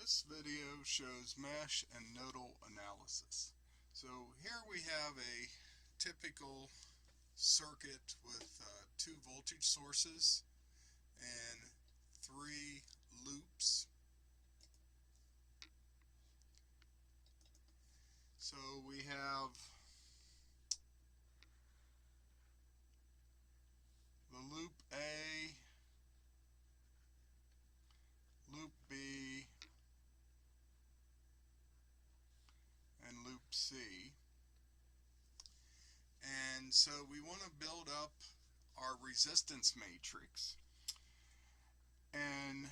This video shows mesh and nodal analysis. So here we have a typical circuit with two voltage sources and three loops. So we have the loop A, loop B, and loop C. And so we want to build up our resistance matrix and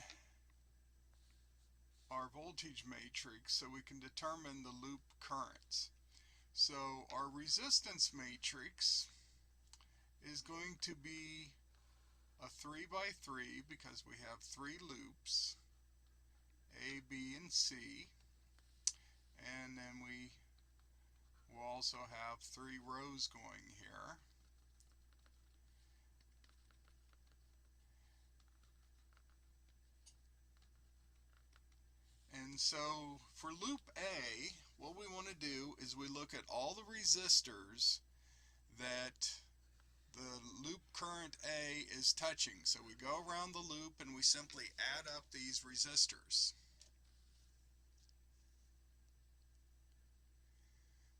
our voltage matrix so we can determine the loop currents. So our resistance matrix is going to be a 3 by 3 because we have three loops, A, B, and C, and then we will also have three rows going here. And so for loop A, what we want to do is we look at all the resistors that the loop current A is touching. So we go around the loop and we simply add up these resistors.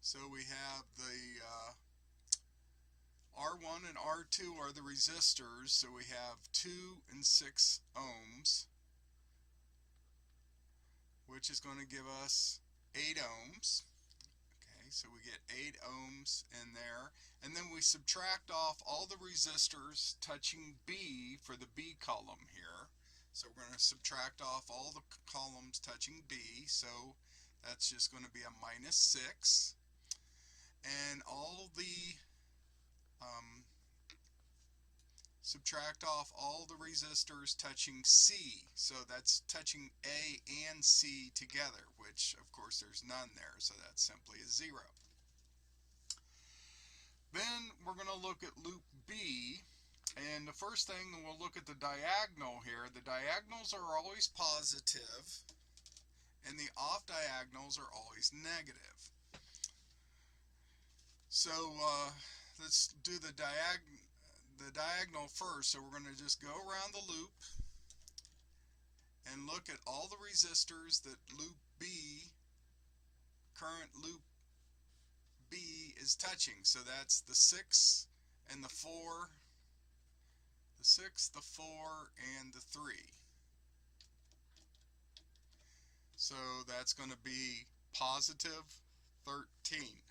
So we have the R1 and R2 are the resistors, so we have 2 and 6 ohms, which is going to give us 8 ohms. Okay, so we get 8 ohms in there, and then we subtract off all the resistors touching B for the B column here. So we're going to subtract off all the columns touching B, so that's just going to be a -6. And all the subtract off all the resistors touching C, so that's touching A and C together, which of course there's none there, so that's simply a 0. Then we're going to look at loop B, and the first thing we'll look at the diagonal here. The diagonals are always positive and the off diagonals are always negative. So let's do the diagonal first. So we're going to just go around the loop and look at all the resistors that loop B, current loop B, is touching. So that's the 6 and the 4, the 6, the 4, and the 3. So that's going to be positive 13.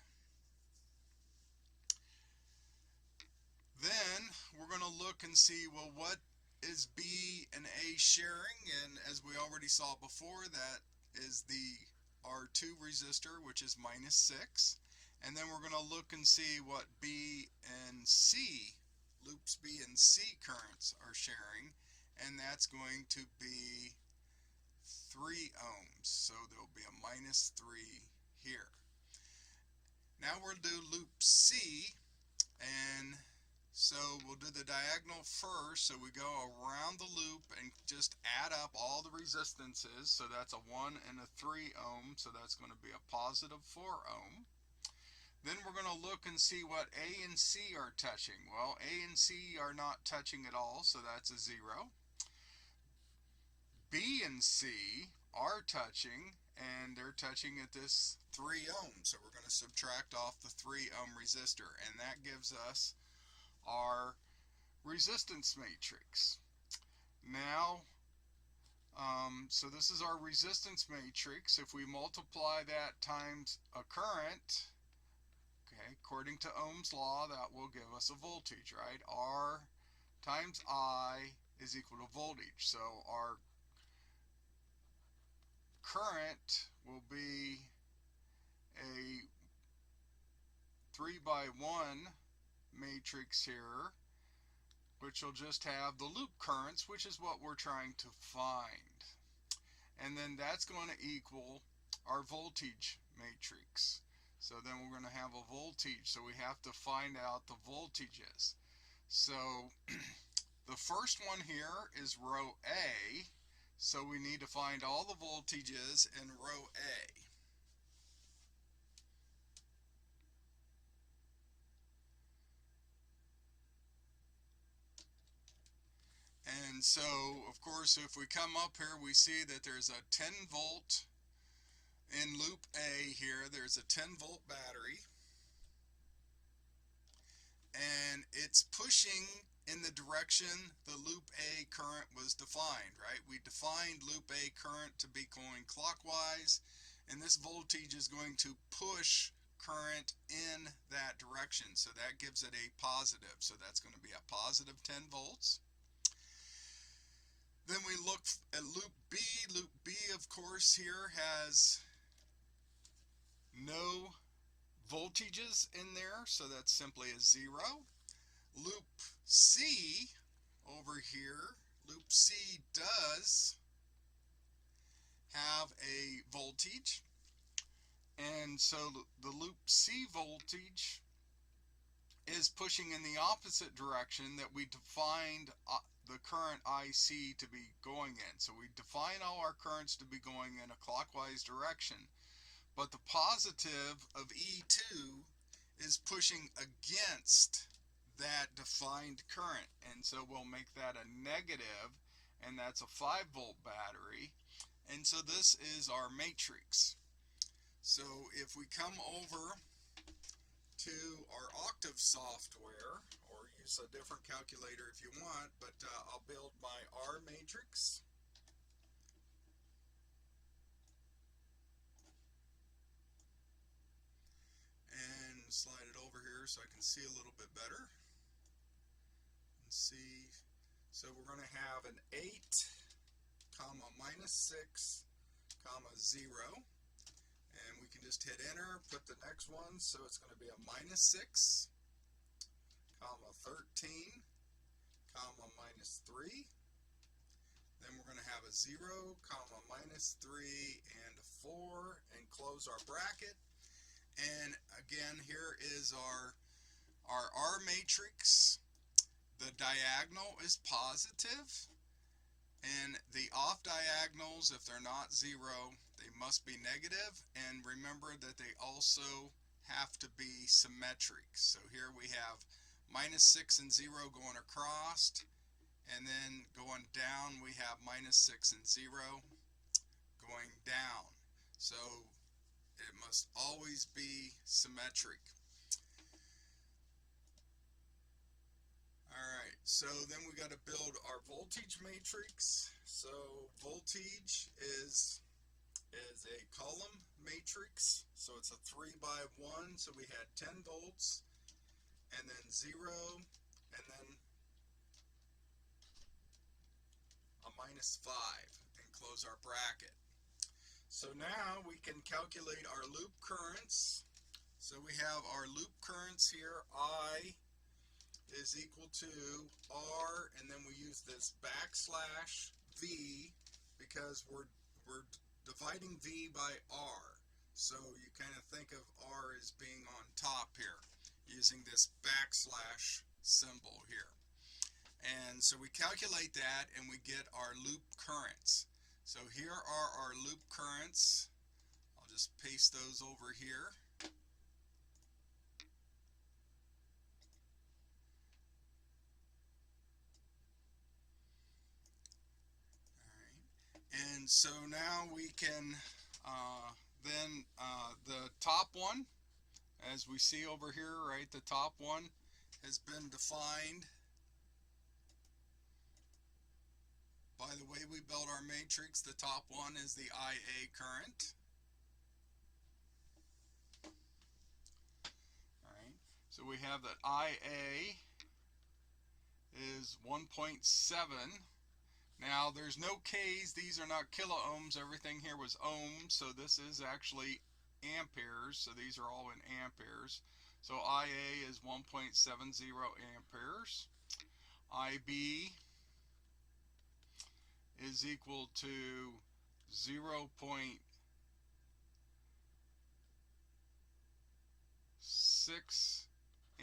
Then we're going to look and see, well, what is B and A sharing? And as we already saw before, that is the R2 resistor, which is -6. And then we're going to look and see what B and C, loops B and C currents are sharing, and that's going to be 3 ohms. So there'll be a -3 here. Now we'll do loop C, and so we'll do the diagonal first. So we go around the loop and just add up all the resistances. So that's a 1 and a 3 ohm. So that's going to be a positive 4 ohm. Then we're going to look and see what A and C are touching. Well, A and C are not touching at all, so that's a 0. B and C are touching, and they're touching at this 3 ohms. So we're going to subtract off the 3 ohm resistor, and that gives us our resistance matrix. Now, so this is our resistance matrix. If we multiply that times a current, okay, according to Ohm's law, that will give us a voltage, right? R times I is equal to voltage. So our current will be a 3 by 1 matrix here, which will just have the loop currents, which is what we're trying to find. And then that's going to equal our voltage matrix. So then we're going to have a voltage, so we have to find out the voltages. So the first one here is row A, So we need to find all the voltages in row A. And so, of course, if we come up here, we see that there's a 10 volt in loop A here. There's a 10 volt battery. And it's pushing in the direction the loop A current was defined, right? We defined loop A current to be going clockwise, and this voltage is going to push current in that direction. So that gives it a positive. So that's going to be a positive 10 volts. Then we look at loop B. Loop B, of course, here has no voltages in there, so that's simply a 0. Loop C over here, loop C does have a voltage, and so the loop C voltage is pushing in the opposite direction that we defined the current IC to be going in. So we define all our currents to be going in a clockwise direction, but the positive of E2 is pushing against that defined current, and so we'll make that a negative, and that's a 5 volt battery. And so this is our matrix. So if we come over to our Octave software, or use a different calculator if you want, but I'll build my R matrix. And slide it over here so I can see a little bit better. And see, so we're going to have an 8, comma, minus 6, comma, 0. And we can just hit enter, put the next one, so it's going to be a minus 6, comma, 13, comma, minus 3. Then we're going to have a 0, comma, minus 3, and a 4, and close our bracket. And again, here is our R matrix. The diagonal is positive, and the off diagonals, if they're not 0, they must be negative. And remember that they also have to be symmetric. So here we have minus 6 and 0 going across, and then going down we have minus 6 and 0 going down. So it must always be symmetric. Alright, so then we got to build our voltage matrix. So voltage is a column matrix. So it's a 3 by 1. So we had 10 volts, and then 0, and then a minus 5, and close our bracket. So now we can calculate our loop currents. So we have our loop currents here. I is equal to R, and then we use this backslash V because we're dividing V by R. So you kind of think of R as being on top here, using this backslash symbol here. And so we calculate that, and we get our loop currents. So here are our loop currents. I'll just paste those over here. Alright, and so now we can the top one, as we see over here, right, the top one has been defined by the way we built our matrix. The top one is the IA current. Alright, so we have that IA is 1.7. Now there's no K's, these are not kilo ohms, everything here was ohms, so this is actually amperes, so these are all in amperes. So IA is 1.70 amperes. IB is equal to 0.6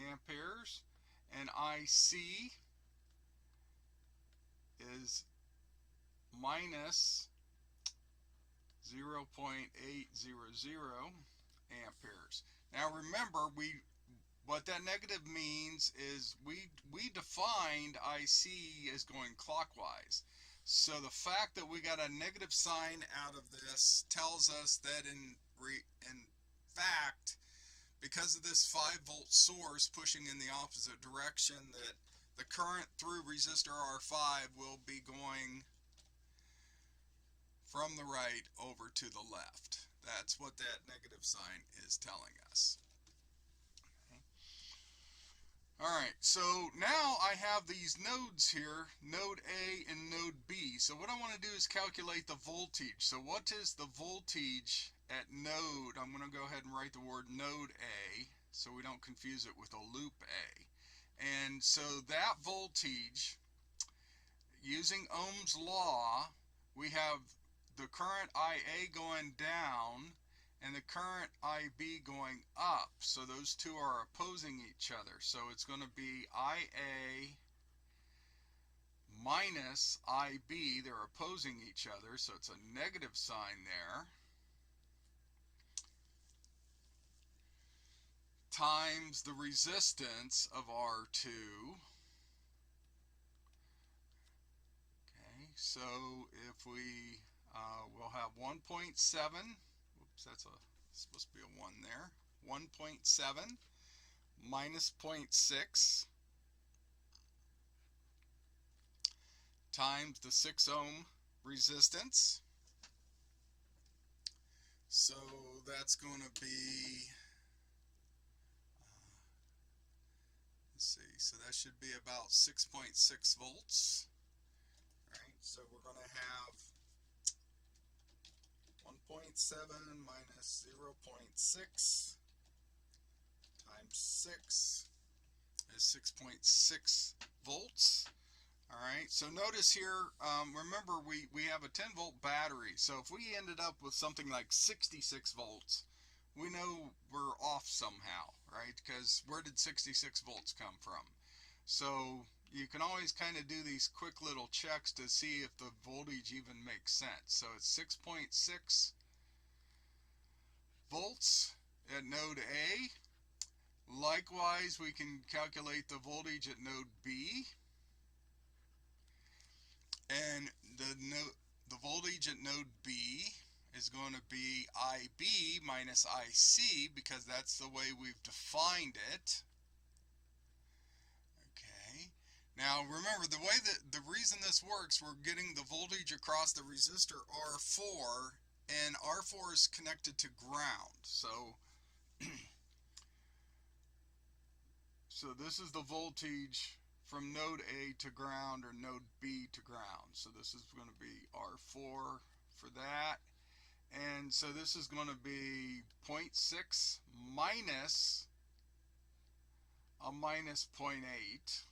amperes, and IC is minus 0.800 amperes. Now remember, what that negative means is we defined IC as going clockwise. So the fact that we got a negative sign out of this tells us that in fact, because of this 5-volt source pushing in the opposite direction, that the current through resistor R5 will be going from the right over to the left. That's what that negative sign is telling us. Alright, so now I have these nodes here, node A and node B. So what I want to do is calculate the voltage. So what is the voltage at node? I'm going to go ahead and write the word node A so we don't confuse it with a loop A. And so that voltage, using Ohm's law, we have the current IA going down and the current IB going up. So those two are opposing each other. So it's going to be IA minus IB. They're opposing each other, so it's a negative sign there. Times the resistance of R2. Okay, so if we we'll have 1.7. Oops, that's supposed to be a 1 there. 1.7 minus 0.6 times the 6 ohm resistance. So that's going to be, let's see, so that should be about 6.6 volts. All right, so we're going to have 1.7 minus 0.6 times 6 is 6.6 volts. All right, so notice here, remember we have a 10-volt battery, so if we ended up with something like 66 volts, we know we're off somehow, right? Because where did 66 volts come from? So you can always kind of do these quick little checks to see if the voltage even makes sense. So it's 6.6 volts at node A. Likewise, we can calculate the voltage at node B. And the voltage at node B is going to be IB minus IC, because that's the way we've defined it. Okay. Now remember, the reason this works, we're getting the voltage across the resistor R4, and R4 is connected to ground. So so this is the voltage from node A to ground, or node B to ground. So this is going to be R4 for that. And so this is going to be 0.6 minus a minus 0.8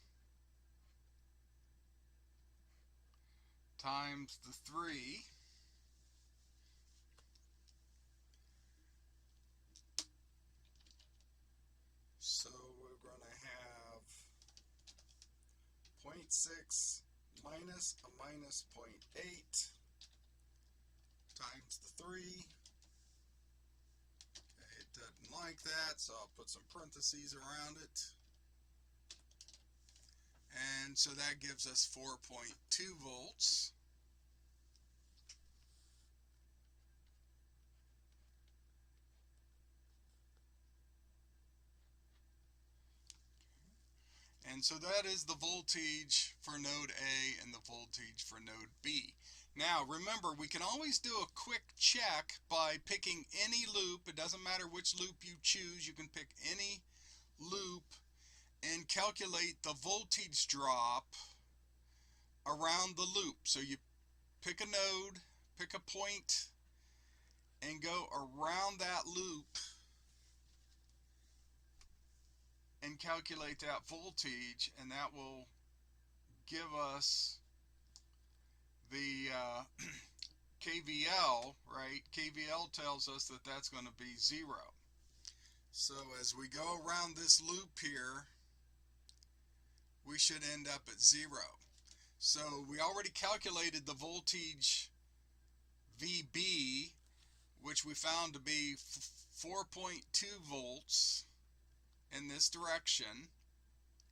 times the 3. So we're going to have 0.6 minus a minus 0.8 times the 3. Okay, it doesn't like that, so I'll put some parentheses around it. And so that gives us 4.2 volts. And so that is the voltage for node A and the voltage for node B. Now remember, we can always do a quick check by picking any loop. It doesn't matter which loop you choose. You can pick any loop and calculate the voltage drop around the loop. So you pick a node, pick a point, and go around that loop and calculate that voltage, and that will give us the KVL, right? KVL tells us that that's going to be 0. So as we go around this loop here, we should end up at 0. So we already calculated the voltage VB, which we found to be 4.2 volts in this direction.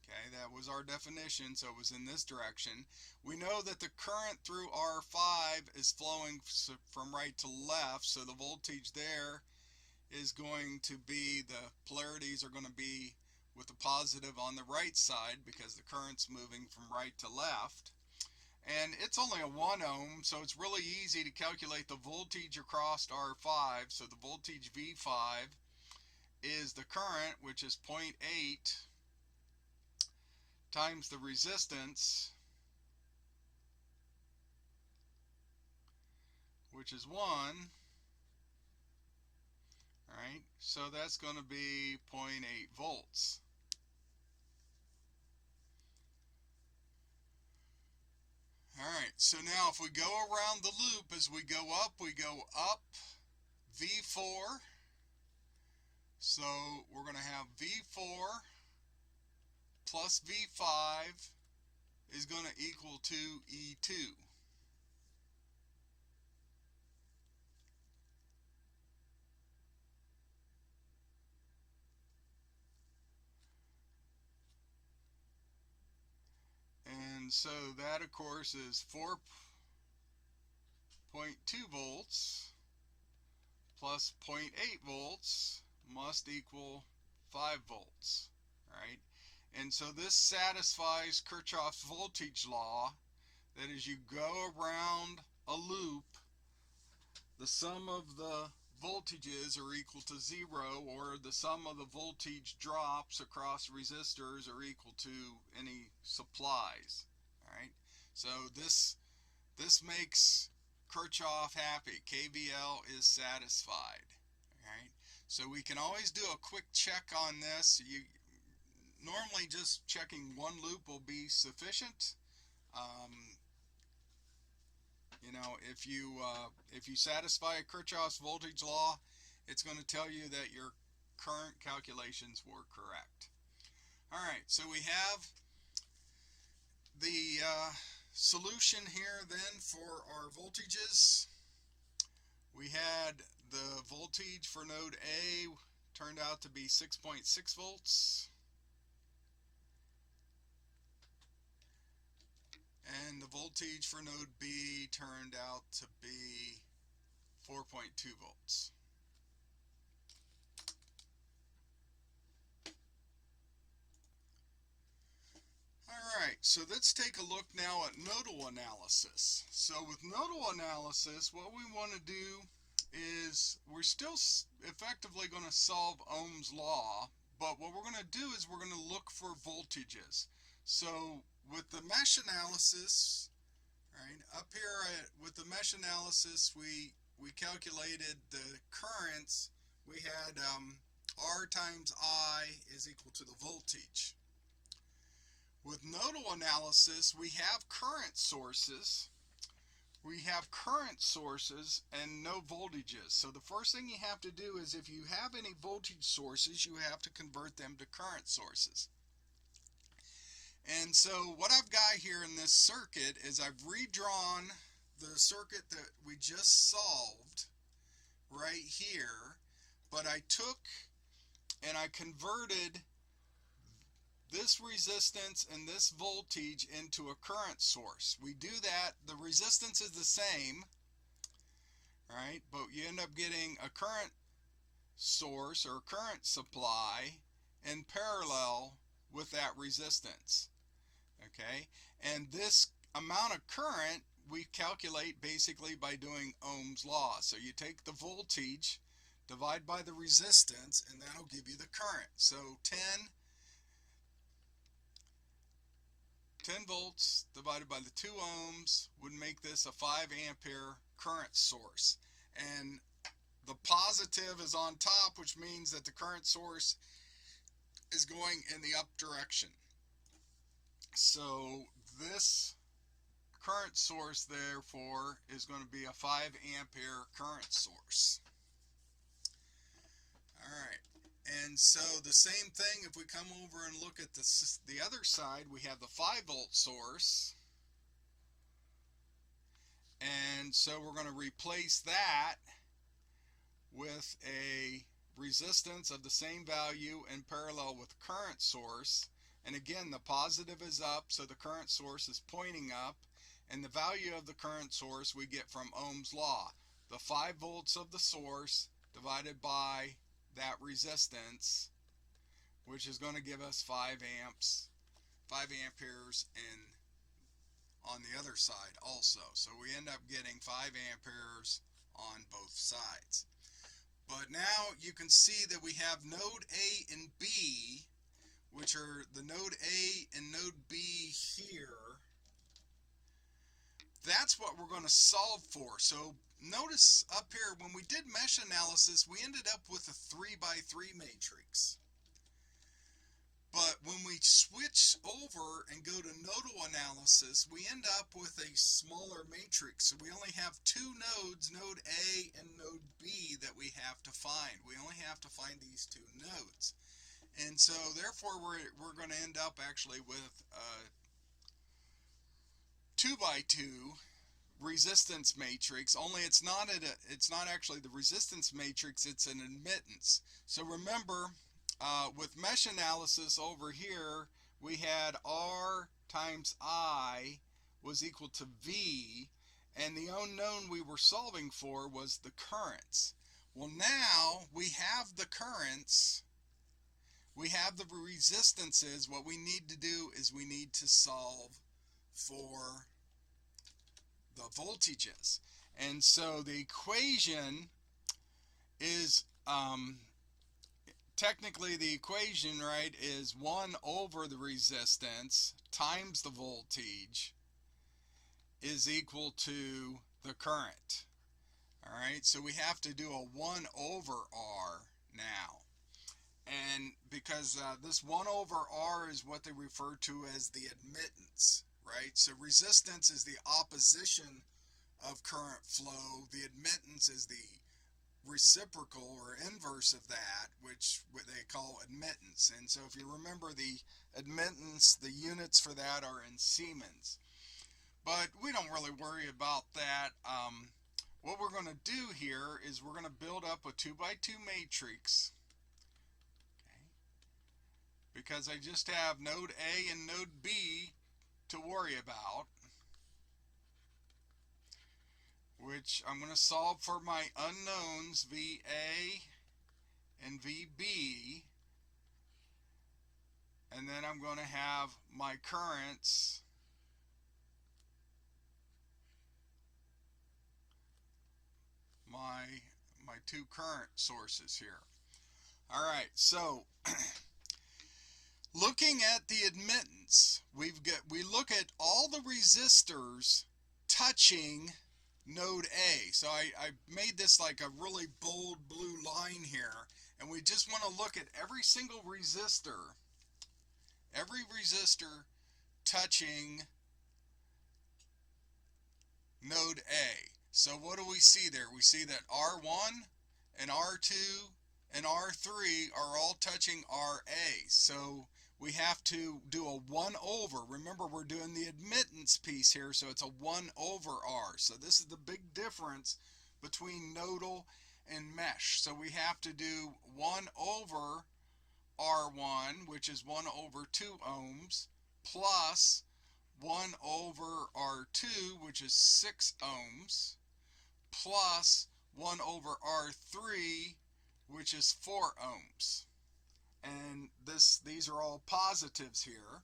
Okay, that was our definition, so it was in this direction. We know that the current through R5 is flowing from right to left, so the voltage there is going to be, the polarities are going to be with the positive on the right side because the current's moving from right to left. And it's only a 1 ohm, so it's really easy to calculate the voltage across R5. So the voltage V5 is the current, which is 0.8 times the resistance, which is 1. Alright, so that's going to be 0.8 volts. Alright, so now if we go around the loop, as we go up V4. So we're going to have V4 plus V5 is going to equal to E2. And so that, of course, is 4.2 volts plus 0.8 volts must equal 5 volts, right? And so this satisfies Kirchhoff's voltage law, that as you go around a loop, the sum of the voltages are equal to 0, or the sum of the voltage drops across resistors are equal to any supplies. All right, so this makes Kirchhoff happy. KVL is satisfied. All right, so we can always do a quick check on this. Normally just checking one loop will be sufficient. You know, if you satisfy Kirchhoff's voltage law, it's going to tell you that your current calculations were correct. All right, so we have the solution here then for our voltages. We had the voltage for node A turned out to be 6.6 volts. And the voltage for node B turned out to be 4.2 volts. Alright, so let's take a look now at nodal analysis. So with nodal analysis, what we want to do is we're still effectively going to solve Ohm's law, but what we're going to do is we're going to look for voltages. So with the mesh analysis, right, up here with the mesh analysis, we calculated the currents. We had R times I is equal to the voltage. With nodal analysis, we have current sources. We have current sources and no voltages. So the first thing you have to do is, if you have any voltage sources, you have to convert them to current sources. And so what I've got here in this circuit is I've redrawn the circuit that we just solved right here, but I took and I converted this resistance and this voltage into a current source. We do that, the resistance is the same, right, but you end up getting a current source or current supply in parallel with that resistance. Okay, and this amount of current we calculate basically by doing Ohm's law. So you take the voltage, divide by the resistance, and that'll give you the current. So 10 volts divided by the 2 ohms would make this a 5 ampere current source. And the positive is on top, which means that the current source is going in the up direction. So this current source, therefore, is going to be a 5 ampere current source. Alright, and so the same thing, if we come over and look at the other side, we have the 5 volt source. And so we're going to replace that with a resistance of the same value in parallel with current source. And again, the positive is up, so the current source is pointing up. And the value of the current source we get from Ohm's law. The 5 volts of the source divided by that resistance, which is going to give us 5 amps, 5 amperes in on the other side also. So we end up getting 5 amperes on both sides. But now you can see that we have node A and B, which are the node A and node B here. That's what we're going to solve for. So notice up here, when we did mesh analysis, we ended up with a 3x3 matrix. But when we switch over and go to nodal analysis, we end up with a smaller matrix. So we only have 2 nodes, node A and node B, that we have to find. We only have to find these 2 nodes. And so therefore we're going to end up actually with a 2x2 resistance matrix, only it's not actually the resistance matrix, it's an admittance. So remember, with mesh analysis over here, we had R times I was equal to V, and the unknown we were solving for was the currents. Well, now we have the currents, we have the resistances. What we need to do is we need to solve for the voltages. And so the equation is technically the equation, right, is 1 over the resistance times the voltage is equal to the current. All right, so we have to do a 1 over R now. And because this 1 over R is what they refer to as the admittance, right? So resistance is the opposition of current flow. The admittance is the reciprocal or inverse of that, which they call admittance. And so if you remember the admittance, the units for that are in Siemens. But we don't really worry about that. What we're going to do here is we're going to build up a 2x2 matrix. Okay. Because I just have node A and node B to worry about, which I'm going to solve for my unknowns, VA and VB, and then I'm going to have my currents my 2 current sources here. All right, so looking at the admittance, we look at all the resistors touching node A. So I made this like a really bold blue line here, and we just want to look at every single resistor touching node A. So what do we see there? We see that R1 and R2 and R3 are all touching RA. So we have to do a 1 over. Remember, we're doing the admittance piece here, so it's a 1 over R. So this is the big difference between nodal and mesh. So we have to do 1 over R1, which is 1 over 2 ohms, plus 1 over R2, which is 6 ohms, plus 1 over R3, which is 4 ohms. And these are all positives here.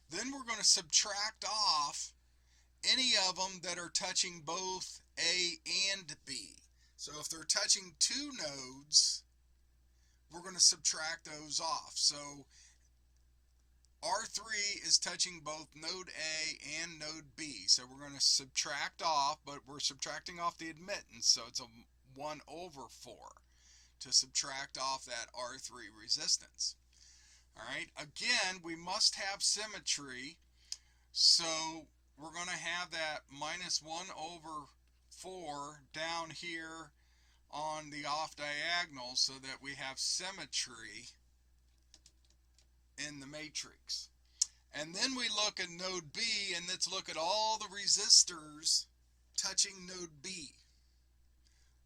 Then we're going to subtract off any of them that are touching both A and B. So if they're touching 2 nodes, we're going to subtract those off. So R3 is touching both node A and node B. So we're going to subtract off, but we're subtracting off the admittance. So it's a 1 over 4 to subtract off that R3 resistance. All right, again, we must have symmetry. So we're going to have that minus 1 over 4 down here on the off diagonal so that we have symmetry in the matrix. And then we look at node B, and let's look at all the resistors touching node B.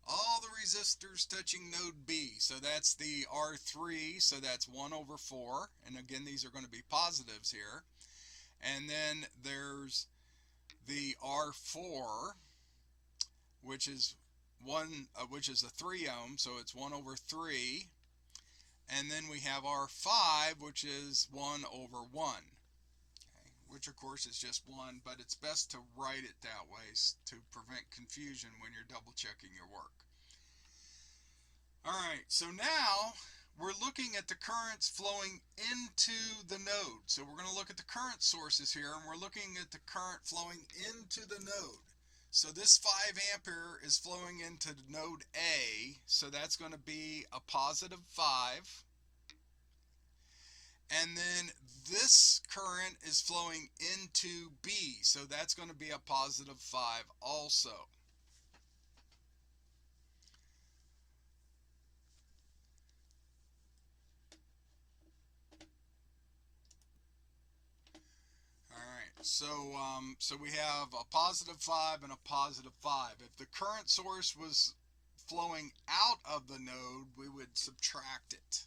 All the resistors touching node B. So that's the R3, so that's 1 over 4. And again, these are going to be positives here. And then there's the R4, which is a 3 ohm, so it's 1 over 3. And then we have R5, which is 1 over 1. Okay, which of course is just 1, but it's best to write it that way to prevent confusion when you're double checking your work. Alright, so now we're looking at the currents flowing into the node. So we're going to look at the current sources here, and we're looking at the current flowing into the node. So this 5 ampere is flowing into node A, so that's going to be a positive 5. And then this current is flowing into B, so that's going to be a positive 5 also. So we have a positive 5 and a positive 5. If the current source was flowing out of the node, we would subtract it.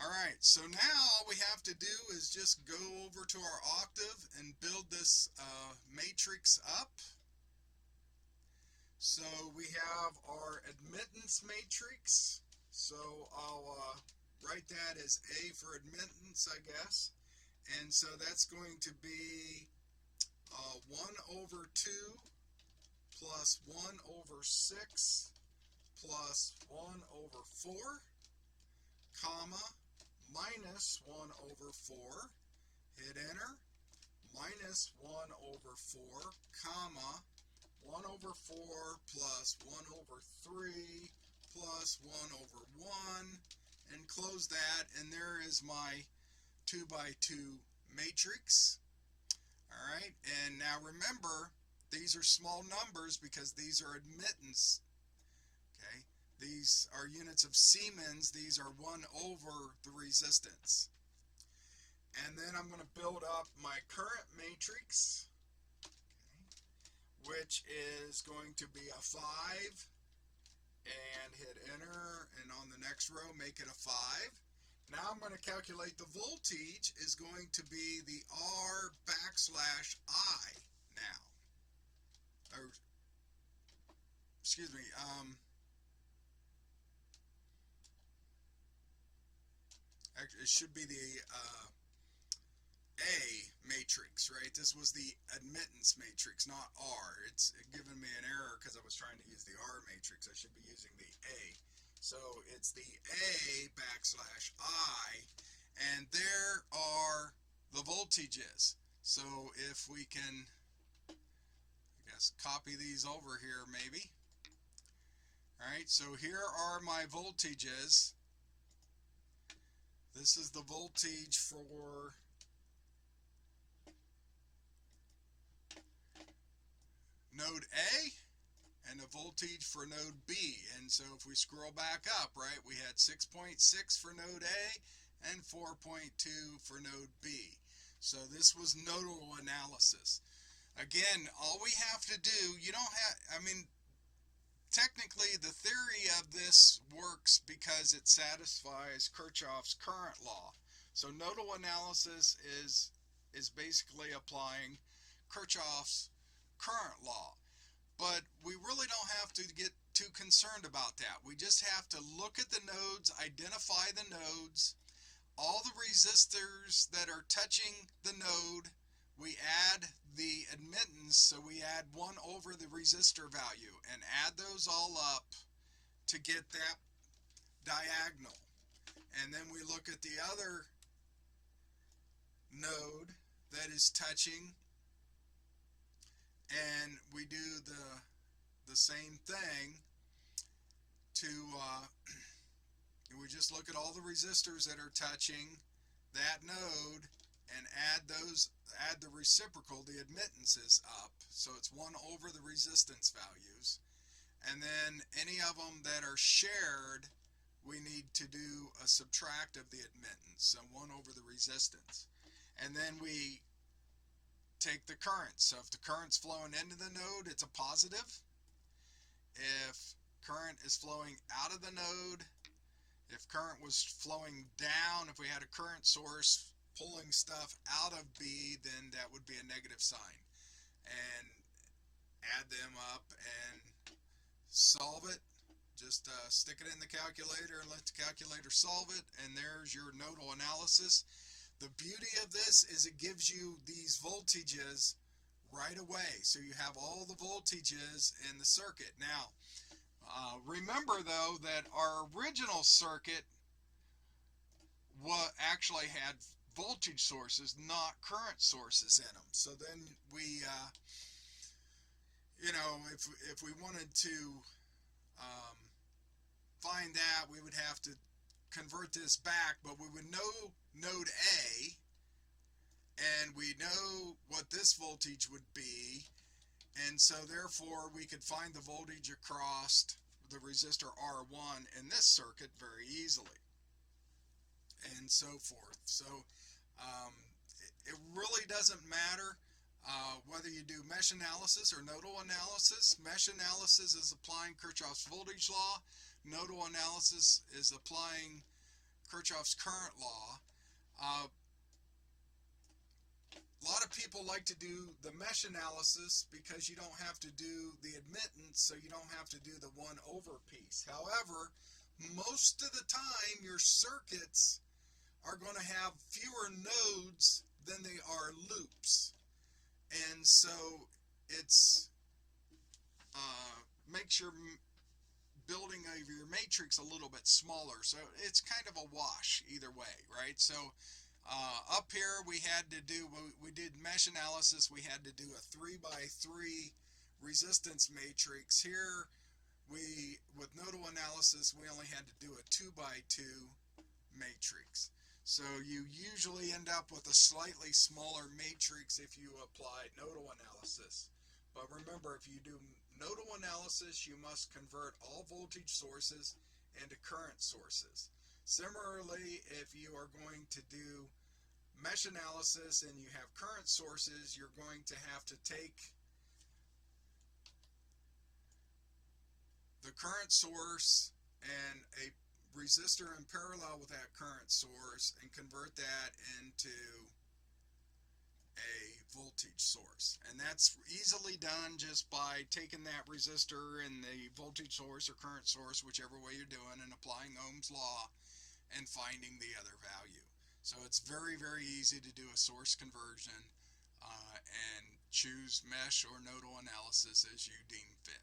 Alright, so now all we have to do is just go over to our octave and build this matrix up. So we have our admittance matrix. So I'll write that as A for admittance, I guess. And so that's going to be 1 over 2 plus 1 over 6 plus 1 over 4, comma, minus 1 over 4, hit enter, minus 1 over 4, comma, 1 over 4 plus 1 over 3 plus 1 over 1, and close that, and there is my 2 by 2 matrix. Alright, and now remember, these are small numbers because these are admittance. Okay, these are units of Siemens. These are 1 over the resistance. And then I'm going to build up my current matrix, okay, which is going to be a 5, and hit enter, and on the next row make it a 5. Now I'm going to calculate the voltage is going to be the R backslash I now. Or, excuse me, actually it should be the A matrix, right? This was the admittance matrix, not R. It's given me an error because I was trying to use the R matrix. I should be using the A. So it's the A backslash I, and there are the voltages. So if we can, I guess, copy these over here maybe. Alright, so here are my voltages. This is the voltage for node A, and a voltage for node B. And so if we scroll back up, right, we had 6.6 for node A and 4.2 for node B. So this was nodal analysis. Again, all we have to do, you don't have, I mean, technically the theory of this works because it satisfies Kirchhoff's current law. So nodal analysis is basically applying Kirchhoff's current law. But we really don't have to get too concerned about that. We just have to look at the nodes, identify the nodes, all the resistors that are touching the node, we add the admittance, so we add 1 over the resistor value and add those all up to get that diagonal. And then we look at the other node that is touching, and we do the same thing to we just look at all the resistors that are touching that node and add the reciprocal, the admittances up, so it's 1 over the resistance values, and then any of them that are shared we need to do a subtract of the admittance, so 1 over the resistance, and then we take the current. So if the current's flowing into the node, it's a positive. If current is flowing out of the node, if current was flowing down, if we had a current source pulling stuff out of B, then that would be a negative sign. And add them up and solve it. Just stick it in the calculator and let the calculator solve it, and there's your nodal analysis. The beauty of this is it gives you these voltages right away, so you have all the voltages in the circuit. Now, remember though that our original circuit actually had voltage sources, not current sources in them. So then we, you know, if we wanted to find that, we would have to convert this back, but we would know node A, and we know what this voltage would be, and so therefore we could find the voltage across the resistor R1 in this circuit very easily, and so forth. So it really doesn't matter whether you do mesh analysis or nodal analysis. Mesh analysis is applying Kirchhoff's voltage law. Nodal analysis is applying Kirchhoff's current law. A lot of people like to do the mesh analysis because you don't have to do the admittance, so you don't have to do the 1 over piece. However, most of the time your circuits are going to have fewer nodes than they are loops. And so it's makes your building of your matrix a little bit smaller, so it's kind of a wash either way, right? So up here we had to do, we did mesh analysis, we had to do a 3x3 resistance matrix. Here with nodal analysis, we only had to do a 2x2 matrix. So you usually end up with a slightly smaller matrix if you apply nodal analysis. But remember, if you do nodal analysis, you must convert all voltage sources into current sources. Similarly, if you are going to do mesh analysis and you have current sources, you're going to have to take the current source and a resistor in parallel with that current source and convert that into a voltage source. And that's easily done just by taking that resistor and the voltage source or current source, whichever way you're doing, and applying Ohm's law and finding the other value. So it's very, very easy to do a source conversion and choose mesh or nodal analysis as you deem fit.